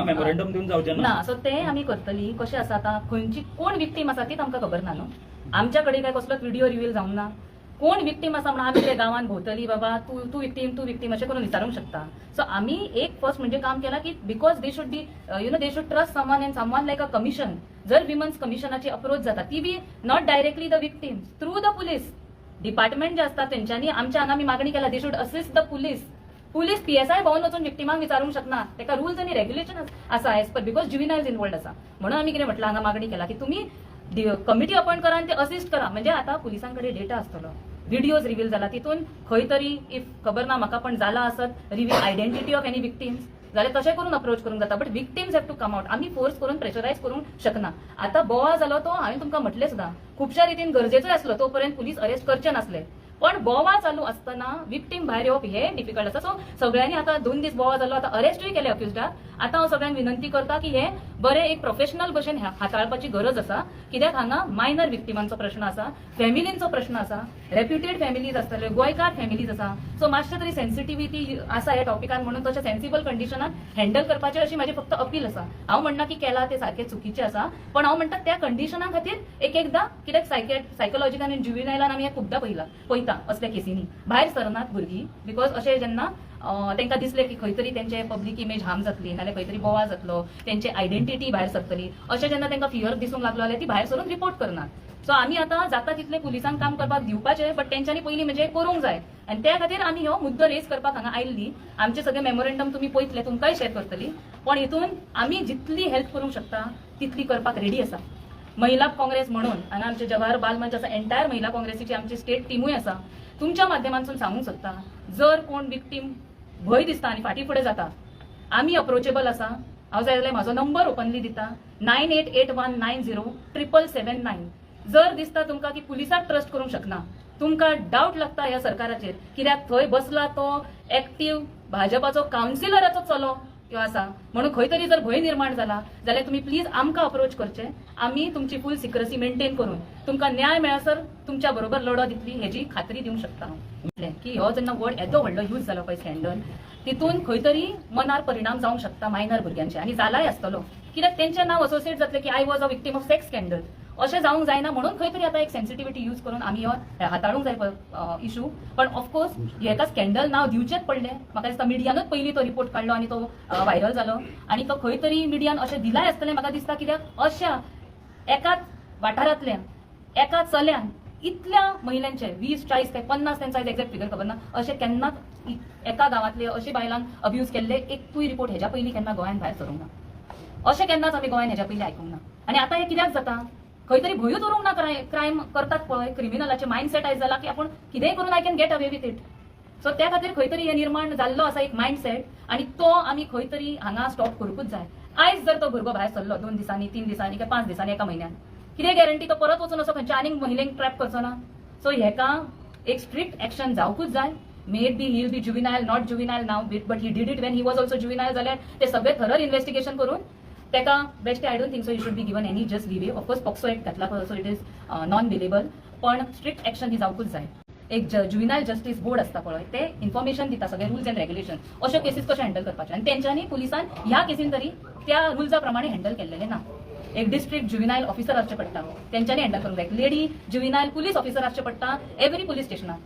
Memorandum दिवन जावचें ना. सो ते आमी करतली. कशें आसा आतां खंयची कोण विक्टीम आसा तीच आमकां खबर ना न्हू. आमच्या कडेन काय कसलोच व्हिडिओ रिव्हील जावंक ना. कोण विक्टीम आसा म्हणून आमी ते गांवांत भोंवतली बाबा तू विक्टीम अशें करून विचारूंक शकता. सो आमी एक फर्स्ट म्हणजे काम केला की because they should be they should trust someone and someone like a commission. जर विमन्स कमिशनाची अप्रोच जाता ती be not directly the victim through the police department जे असता तेंच्यांनी आमच्या हांगा आमी मागणी केला they should assist the police PSI भोंवन वचून विक्टिमांक विचारूंक शकना. तेका रुल्स आनी रेग्युलेशन आसा एज पर बिकॉज ज्युविनायल्स इन्वॉल्ड आसा. म्हणून आमी कितें म्हटलं हांगा मागणी केला की तुमी कमिटी अपॉइंट करा आणि ते असिस्ट करा. म्हणजे आता पुलिसांकडे डेटा असतलो व्हिडिओज रिव्हील जाला तितून खंय तरी इफ खबर ना म्हाका पण जाला आसत reveal identity of any victims जाल्यार तशें करून अप्रोच करूंक जाता. But victims have to come out. आमी फोर्स करून प्रेशरायज करूंक शकना. आता बोवा जालो तो हांवें तुमकां म्हटलें सुद्दां खुबश्या रितीन गरजेचोय आसलो तोपर्यंत पुलीस अरेस्ट करचे नासले. पण बोवा चालू असताना विक्टीम भायर येवप हे डिफिकल्ट आसा. सो सगळ्यांनी आता 2 दीस बोवा जालो आता अरेस्टूय केले अक्युज्डाक. आता हांव सगळ्यांक विनंती करता की हे बरे एक प्रोफेशनल भशेन हाताळपाची गरज आसा. कित्याक हांगा मायनर विक्टिमांचो प्रश्न आसा, फॅमिलींचो प्रश्न आसा, रेप्युटेड फॅमिलीज आसतले, गोंयकार फॅमिलीज आसा. सो मातशें तरी सेन्सिटिव्हिटी आसा ह्या टॉपिकान म्हणून तशें सेन्सिबल कंडिशनात हँडल करपाचें अशी माझी फक्त अपील आसा. हांव म्हणना की केला ते सारखे चुकीचे आसा पण हांव म्हणटा त्या कंडिशना खातीर एकदा कित्याक सायकोलॉजिकल आनी ज्युविनायलान आमी हे खुबदां पळयता असल्या केसींनी भायर सरनात भुरगीं बिकॉज अशें जेन्ना तांकां दिसलें की खंय तरी तेंचे पब्लीक इमेज हार्म जातली नाल्यार खंय तरी बोवा जातलो तेंची आयडेंटिटी भायर सरतली अशें जेन्ना तांकां फियर दिसूंक लागलो जाल्यार ती भायर सरून रिपोर्ट करनात. सो आमी आतां जाता तितले पुलिसांक काम करपाक दिवपाचें बट तेंच्यांनी पयलीं म्हणजे करूंक जाय आनी त्या खातीर आमी हो मुद्दो रेज करपाक हांगा आयिल्ली. आमचे सगळे मेमोरेंडम तुमी पळयतले तुमकांय शेअर करतली पण हितून आमी जितली हेल्प करूंक शकता तितली करपाक रेडी आसा. महिला काँग्रेस म्हणून आणि आमचे जवाहर बालमंच आसा एंटायर महिला काँग्रेसीची आमची स्टेट टीमूय आसा. तुमच्या माध्यमांतून सांगूंक सोदता जर कोण विक्टीम भंय दिसता आनी फाटी फुडें जाता आमी अप्रोचेबल आसा. हांव जाय जाल्यार म्हाजो नंबर ओपनली दिता 9881907779. जर दिसता तुमकां की पुलिसाक ट्रस्ट करूंक शकना तुमकां डावट लागता ह्या सरकाराचेर कित्याक थंय बसला तो एक्टीव भाजपाचो कावन्सिलराचो चलो आसा म्हणून खंय तरी जर भंय निर्माण जाला जाल्यार तुमी प्लीज आमकां अप्रोच करचें. आमी तुमची फूल सिक्रसी मेंटेन करून तुमकां न्याय मेळसर तुमच्या बरोबर लढो दितली हेजी खात्री दिवंक शकता. हांव की हो जेन्ना वर्ड येदो व्हडलो यूज जालो पळय स्कॅन्डल तितून खंय तरी मनार परिणाम जावंक शकता मायनर भुरग्यांचे आनी जालाय आसतलो कित्याक तेंचें नांव असोसिएट जातलें की I was a victim of sex scandal अशें जावंक जायना म्हणून खंय तरी आतां एक सेन्सिटिव्हिटी यूज करून आमी हो हाताळूंक जाय इशू. पण ऑफकोर्स हेका स्कॅन्डल नांव दिवचेंच पडलें. म्हाका दिसता मिडियानूच पयलीं तो रिपोर्ट काडलो आनी तो व्हायरल जालो आनी तो खंय तरी मिडियान अशें दिलाय आसतलें म्हाका दिसता कित्याक अशा एकाच वाठारांतल्यान एका चल्यान इतल्या महिलांचे 20-40 काय 50 त्यांचा एक्झॅक्ट फिगर खबर ना अशें केन्नाच एका गांवांतले अशें बायलांक अब्यूज केल्ले एकूय रिपोर्ट हेज्या पयलीं केन्ना गोंयांत भायर सरूंक ना. अशें केन्नाच आमी गोंयांत हेज्या पयलीं आयकूंक ना. आनी आतां हे कित्याक जाता खंय तरी भंयूच उरूंक ना क्रायम करतात पळय क्रिमिनलाचे मायंडसेट आयज जाला की आपूण कितेंय करून I can get away with it. So त्या खातीर खंय तरी हे निर्माण जाल्लो आसा एक मायंडसेट आनी तो आमी खंय तरी हांगा स्टॉप करूंकूच जाय. आयज जर तो भुरगो भायर सरलो 2 दिसांनी 3 दिसांनी काय 5 दिसांनी एका म्हयन्यान कितें गॅरंटी तो परत वचून असो खंयच्या आनीक महिलेक ट्रॅप करचो ना. सो हेका एक स्ट्रिक्ट एक्शन जावकूच जाय. May be he will be juvenile not juvenile now but he did it when he was also juvenile जाल्यार ते सगळे थरर इन्व्हेस्टिगेशन करून तेका best I don't think so he should be given any just leave. Of course POCSO act घातला so it is non bailable पण strict action ही जावकूच जाय. एक ज्युविनायल जस्टिस बोर्ड आसता पळय ते इन्फॉर्मेशन दिता सगळे रुल्स एंड रेग्युलेशन अशे केसीस कशे हँडल करपाचे आनी तेंच्यांनी पुलिसान ह्या केसीन तरी त्या रुल्सा प्रमाणे हँडल केल्लेले ना. एक डिस्ट्रिक्ट ज्युविनायल ऑफिसर आसचे पडटा तेंच्यांनी हँडल करूंक जाय. लेडी ज्युविनायल पुलीस ऑफिसर आसचे पडटा एव्हरी पुलीस स्टेशनार